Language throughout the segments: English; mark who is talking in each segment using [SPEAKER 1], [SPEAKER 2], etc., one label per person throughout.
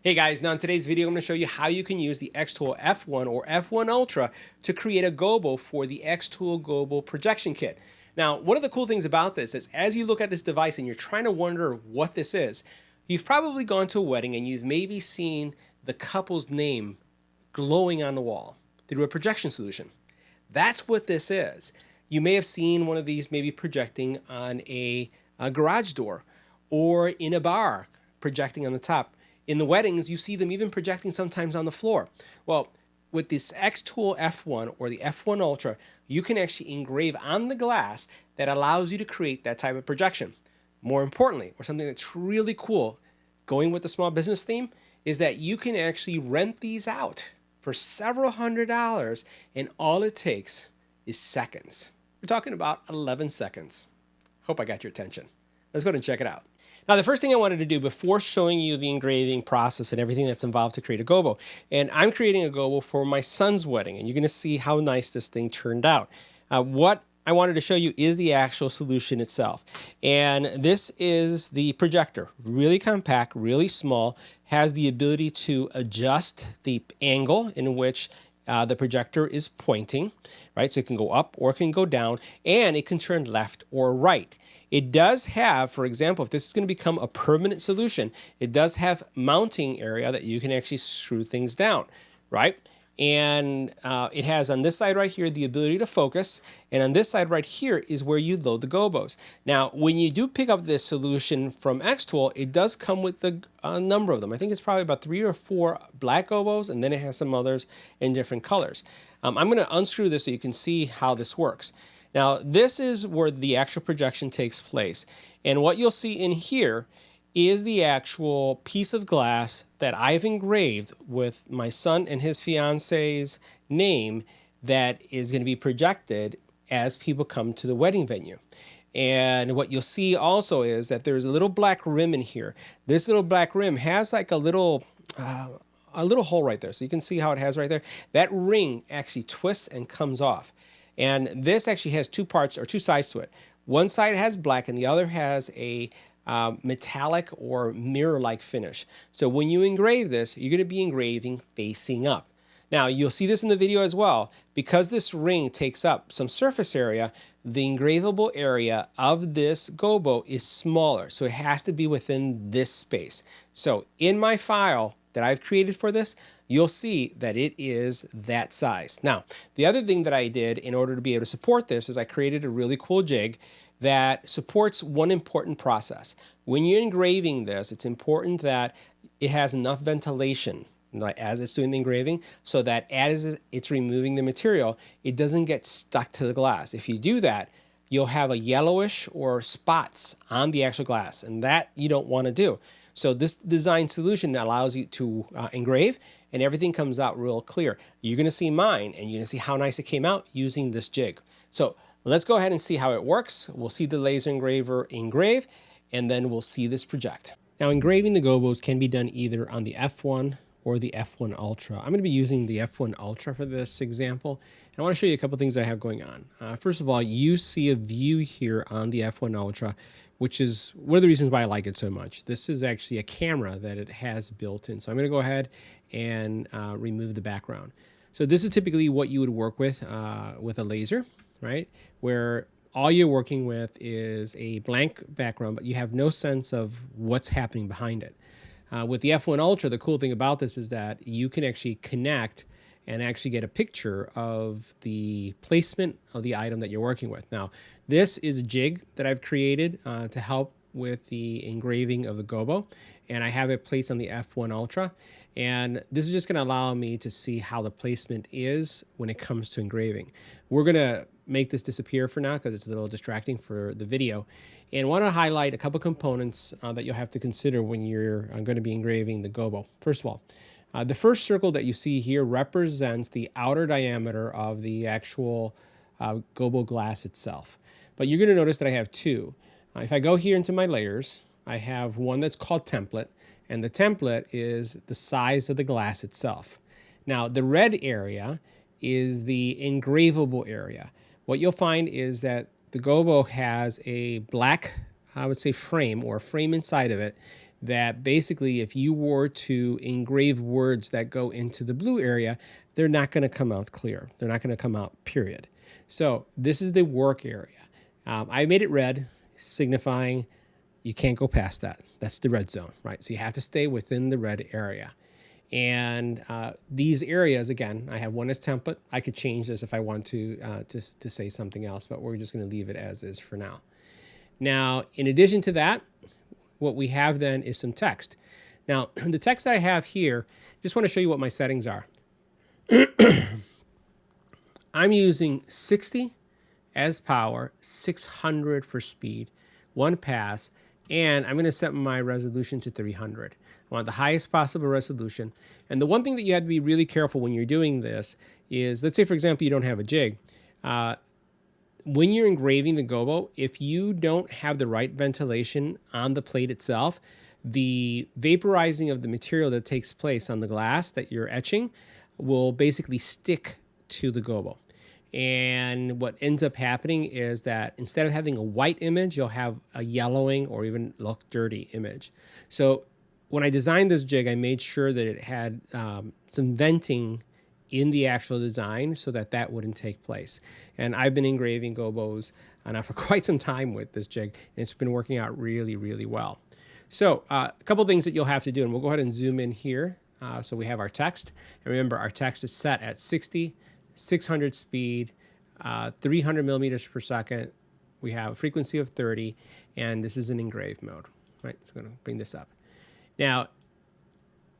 [SPEAKER 1] Hey guys, now in today's video I'm going to show you how you can use the xTool F1 or F1 Ultra to create a gobo for the xTool Gobo Projector Kit. Now, one of the cool things about this is as you look at this device and you're trying to wonder what this is, you've probably gone to a wedding and you've maybe seen the couple's name glowing on the wall through a projection solution. That's what this is. You may have seen one of these maybe projecting on a garage door or in a bar projecting on the top. In the weddings, you see them even projecting sometimes on the floor. Well, with this xTool F1 or the F1 Ultra, you can actually engrave on the glass that allows you to create that type of projection. More importantly, or something that's really cool, going with the small business theme, is that you can actually rent these out for several $100s, and all it takes is seconds. We're talking about 11 seconds. Hope I got your attention. Let's go ahead and check it out. Now, the first thing I wanted to do before showing you the engraving process and everything that's involved to create a gobo, and I'm creating a gobo for my son's wedding, and you're going to see how nice this thing turned out. What I wanted to show you is the actual solution itself. And this is the projector. Really compact, really small, has the ability to adjust the angle in which the projector is pointing, right? So it can go up or it can go down, and it can turn left or right. It does have, for example, if this is going to become a permanent solution, it does have mounting area that you can actually screw things down, right? And it has on this side right here the ability to focus, and on this side right here is where you load the gobos. Now, when you do pick up this solution from xTool, it does come with a number of them. I think it's probably about 3 or 4 black gobos, and then it has some others in different colors. I'm going to unscrew this so you can see how this works. Now, this is where the actual projection takes place. And what you'll see in here is the actual piece of glass that I've engraved with my son and his fiance's name that is going to be projected as people come to the wedding venue. And what you'll see also is that there's a little black rim in here. This little black rim has like a little hole right there. So you can see how it has right there. That ring actually twists and comes off. And this actually has 2 parts or 2 sides to it. One side has black and the other has a metallic or mirror-like finish. So when you engrave this, you're going to be engraving facing up. Now, you'll see this in the video as well. Because this ring takes up some surface area, the engravable area of this gobo is smaller. So it has to be within this space. So in my file that I've created for this, you'll see that it is that size. Now, the other thing that I did in order to be able to support this is I created a really cool jig that supports one important process. When you're engraving this, it's important that it has enough ventilation as it's doing the engraving so that as it's removing the material, it doesn't get stuck to the glass. If you do that, you'll have a yellowish or spots on the actual glass, and that you don't want to do. So this design solution allows you to engrave, and everything comes out real clear. You're going to see mine, and you're going to see how nice it came out using this jig. So let's go ahead and see how it works. We'll see the laser engraver engrave, and then we'll see this project. Now, engraving the gobos can be done either on the F1 or the F1 Ultra. I'm going to be using the F1 Ultra for this example. And I want to show you a couple things I have going on. First of all, you see a view here on the F1 Ultra, which is one of the reasons why I like it so much. This is actually a camera that it has built in. So I'm going to go ahead and remove the background. So this is typically what you would work with a laser, right? Where all you're working with is a blank background, but you have no sense of what's happening behind it. With the F1 Ultra, the cool thing about this is that you can actually connect and actually get a picture of the placement of the item that you're working with. Now, this is a jig that I've created to help with the engraving of the gobo, and I have it placed on the F1 Ultra. And this is just going to allow me to see how the placement is when it comes to engraving. We're going to make this disappear for now because it's a little distracting for the video. And I want to highlight a couple components that you'll have to consider when you're going to be engraving the gobo. First of all, the first circle that you see here represents the outer diameter of the actual gobo glass itself. But you're going to notice that I have 2. If I go here into my layers, I have one that's called template, and the template is the size of the glass itself. Now, the red area is the engravable area. What you'll find is that the gobo has a black, I would say, frame or frame inside of it that basically if you were to engrave words that go into the blue area, they're not going to come out clear. They're not going to come out, period. So this is the work area. I made it red, signifying you can't go past that. That's the red zone, right? So you have to stay within the red area. And these areas, again, I have one as template. I could change this if I want to say something else, but we're just going to leave it as is for now. Now, in addition to that, what we have then is some text. Now, the text I have here, just want to show you what my settings are. I'm using 60 as power, 600 for speed, 1 pass, and I'm going to set my resolution to 300. I want the highest possible resolution. And the one thing that you have to be really careful when you're doing this is, let's say, for example, you don't have a jig. When you're engraving the gobo, if you don't have the right ventilation on the plate itself, the vaporizing of the material that takes place on the glass that you're etching will basically stick to the gobo. And what ends up happening is that instead of having a white image, you'll have a yellowing or even look dirty image. So when I designed this jig, I made sure that it had some venting in the actual design so that that wouldn't take place. And I've been engraving gobos now for quite some time with this jig, and it's been working out really, really well. So a couple things that you'll have to do, and we'll go ahead and zoom in here. So we have our text, and remember our text is set at 60, 600 speed, 300 millimeters per second. We have a frequency of 30, and this is in engrave mode, right? So I'm going to bring this up. Now,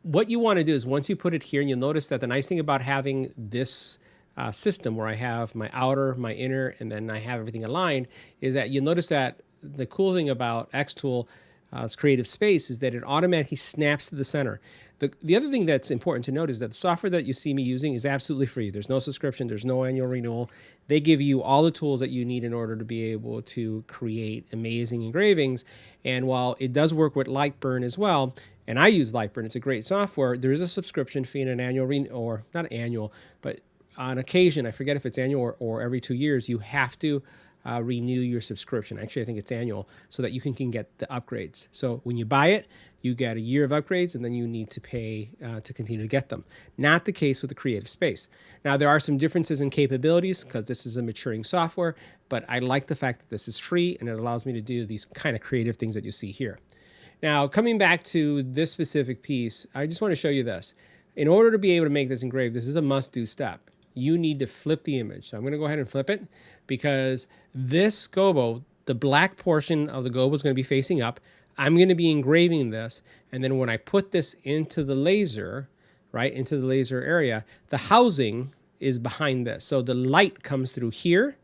[SPEAKER 1] what you want to do is once you put it here, and you'll notice that the nice thing about having this system where I have my outer, my inner, and then I have everything aligned is that you'll notice that the cool thing about xTool Creative Space is that it automatically snaps to the center. The other thing that's important to note is that the software that you see me using is absolutely free. There's no subscription. There's no annual renewal. They give you all the tools that you need in order to be able to create amazing engravings. And while it does work with Lightburn as well, and I use Lightburn, it's a great software, there is a subscription fee and an annual or not annual, but on occasion, I forget if it's annual or every 2 years, you have to renew your subscription. Actually, I think it's annual, so that you can get the upgrades. So when you buy it, you get a year of upgrades, and then you need to pay to continue to get them. Not the case with the Creative Space. Now, there are some differences in capabilities because this is a maturing software, but I like the fact that this is free, and it allows me to do these kind of creative things that you see here. Now, coming back to this specific piece, I just want to show you this. In order to be able to make this engraved, this is a must-do step. You need to flip the image. So I'm going to go ahead and flip it because this gobo, the black portion of the gobo is going to be facing up. I'm going to be engraving this, and then when I put this into the laser, right, into the laser area, the housing is behind this. So the light comes through here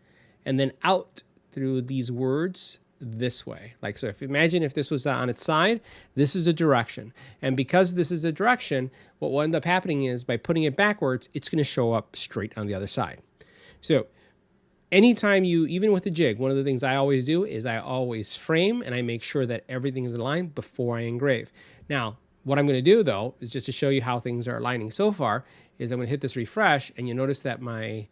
[SPEAKER 1] and then out through these words this way. Like, so if imagine if this was on its side, this is the direction. And because this is the direction, what will end up happening is by putting it backwards, it's going to show up straight on the other side. So anytime you, even with the jig, one of the things I always do is I always frame and I make sure that everything is aligned before I engrave. Now, what I'm going to do though, is just to show you how things are aligning so far, is I'm going to hit this refresh, and you notice that my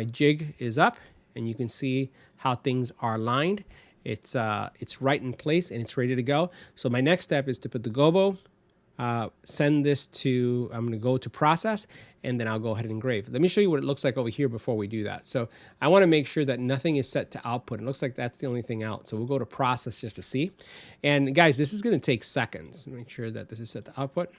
[SPEAKER 1] jig is up, and you can see how things are aligned. It's right in place, and it's ready to go. So my next step is to put the gobo, send this to, I'm going to go to process, and then I'll go ahead and engrave. Let me show you what it looks like over here before we do that. So I want to make sure that nothing is set to output. It looks like that's the only thing out. So we'll go to process just to see. And guys, this is going to take seconds. Make sure that this is set to output.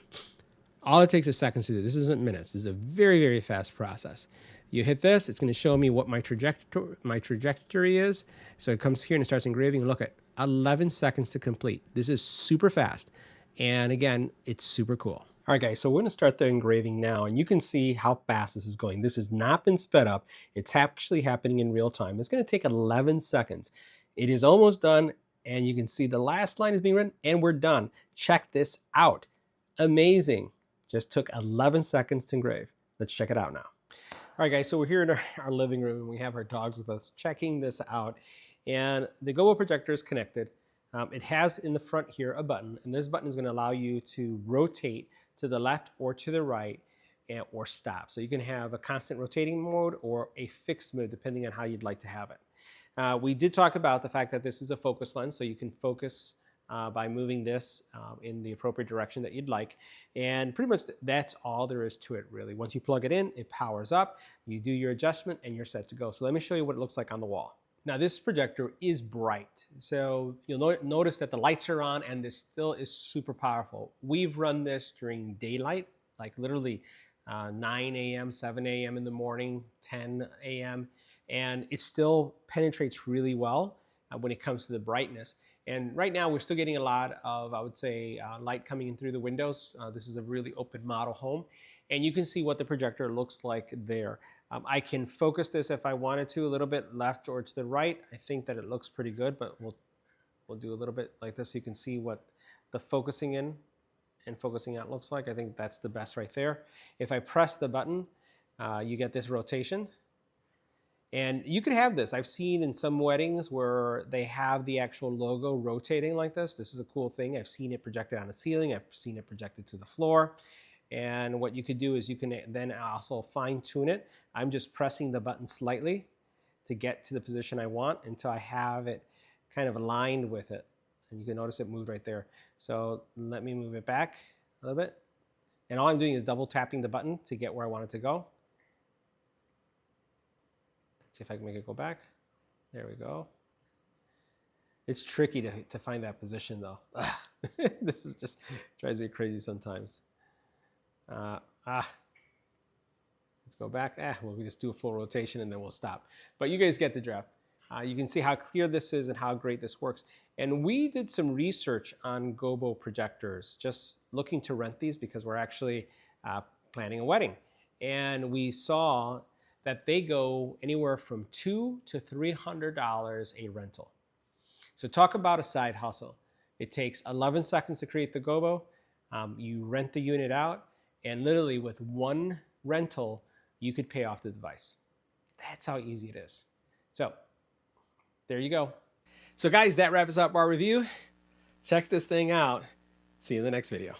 [SPEAKER 1] All it takes is seconds to do. This isn't minutes. This is a very, very fast process. You hit this, it's going to show me what my trajectory is. So it comes here and it starts engraving. Look at 11 seconds to complete. This is super fast. And again, it's super cool. All right, guys, so we're going to start the engraving now, and you can see how fast this is going. This has not been sped up. It's actually happening in real time. It's going to take 11 seconds. It is almost done, and you can see the last line is being written, and we're done. Check this out. Amazing. Just took 11 seconds to engrave. Let's check it out now. All right, guys, so we're here in our living room, and we have our dogs with us checking this out. And the Gobo projector is connected. It has in the front here a button, and this button is going to allow you to rotate to the left or to the right, or stop. So you can have a constant rotating mode or a fixed mode, depending on how you'd like to have it. We did talk about the fact that this is a focus lens, so you can focus by moving this in the appropriate direction that you'd like. And pretty much that's all there is to it, really. Once you plug it in, it powers up, you do your adjustment, and you're set to go. So let me show you what it looks like on the wall. Now this projector is bright, so you'll notice that the lights are on, and this still is super powerful. We've run this during daylight, like literally 9 a.m., 7 a.m. in the morning, 10 a.m., and it still penetrates really well when it comes to the brightness. And right now we're still getting a lot of, I would say, light coming in through the windows. This is a really open model home, and you can see what the projector looks like there. I can focus this if I wanted to, a little bit left or to the right. I think that it looks pretty good, but we'll do a little bit like this so you can see what the focusing in and focusing out looks like. I think that's the best right there. If I press the button, you get this rotation. And you could have this. I've seen in some weddings where they have the actual logo rotating like this. This is a cool thing. I've seen it projected on the ceiling. I've seen it projected to the floor. And what you could do is you can then also fine tune it. I'm just pressing the button slightly to get to the position I want until I have it kind of aligned with it. And you can notice it moved right there. So let me move it back a little bit. And all I'm doing is double tapping the button to get where I want it to go. See if I can make it go back. There we go. It's tricky to find that position though. This is just drives me crazy sometimes. Let's go back. We'll just do a full rotation and then we'll stop. But you guys get the drift. You can see how clear this is and how great this works. And we did some research on Gobo projectors, just looking to rent these because we're actually planning a wedding. And we saw that they go anywhere from $200 to $300 a rental. So talk about a side hustle. It takes 11 seconds to create the Gobo. You rent the unit out, and literally with one rental, you could pay off the device. That's how easy it is. So there you go. So guys, that wraps up our review. Check this thing out. See you in the next video.